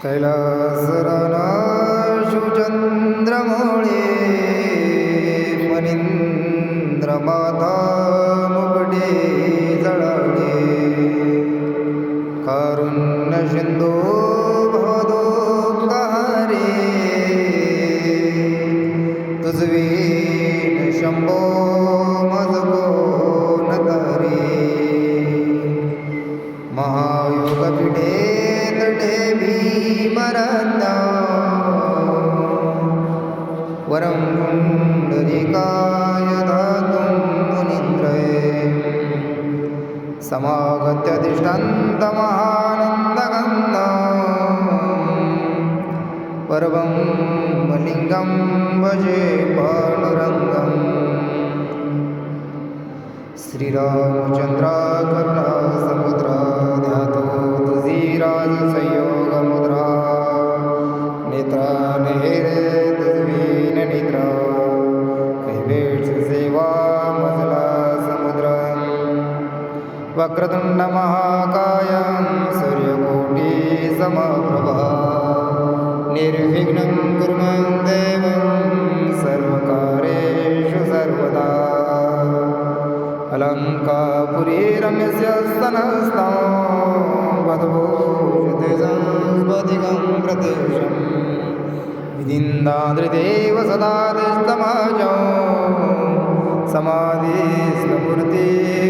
कैलासराना शिवचंद्रमौळे फणींद्र माथा मुगडे जळाळे कारुण्य सिंधू भवदो कहारे तुझवीन शंभो मज कोण तारे महायोगपीठे तटे भीमरत्ना वरं पुंडरीकाय धातुं मुनीन्द्रये समागत्यतिष्ठन्तमहानन्दगन्धं परमं लिङ्गं भजे पाण्डुरङ्गम् श्रीरामचंद्रा करुणा समुद्रा ध्यातो तुझी राजसंयोग मुद्रा नेत्रा नेरे तुझवीन निद्रा कैवेश सेवा मजला समुद्र वक्रतुंड महाकाय सूर्यकोटी समप्रभा निर्विघ्नं कुरु मे देव सर्वकार्येषु सर्वदा अलङ्कापुरी रम्यस्य स्तनस्तं वधूषुतेजस्पदिकं प्रत्यक्षं विदिन्दाद्रिदेव सदा दिष्टमजं समाधिस्थमूर्ति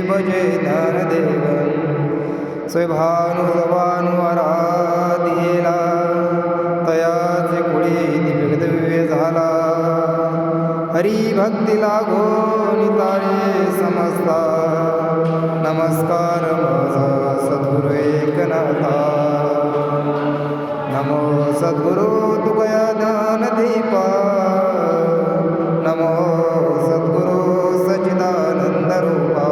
भजे ज्ञानदेवं स्वभानुसभानुआराधिला तयाचे कुळी दिव्यदिव्य झाला हरिभक्ती लागो नितारे समजता नमस्कार माझा सद्गुरु एकनाथा नमो सद्गुरु तुकया ज्ञानदीपा नमो सद्गुरु सच्चिदानंद रूपा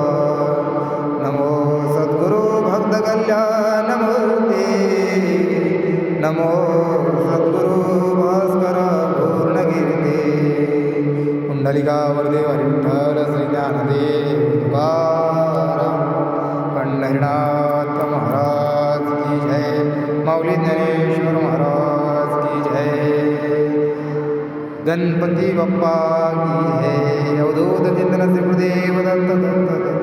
नमो सद्गुरु भक्त कल्याण मूर्ती नमो सद्गुरु भास्कर पूर्णकीर्ती पुंडलिका वरदेव विठ्ठल श्री ज्ञानदेव तुकाराम पंढरीनाथ महाराज की जय माऊली ज्ञानेश्वर महाराज की जय गणपती बाप्पा की जय अवधूत चिंतन श्री गुरुदेव दत्त दत्त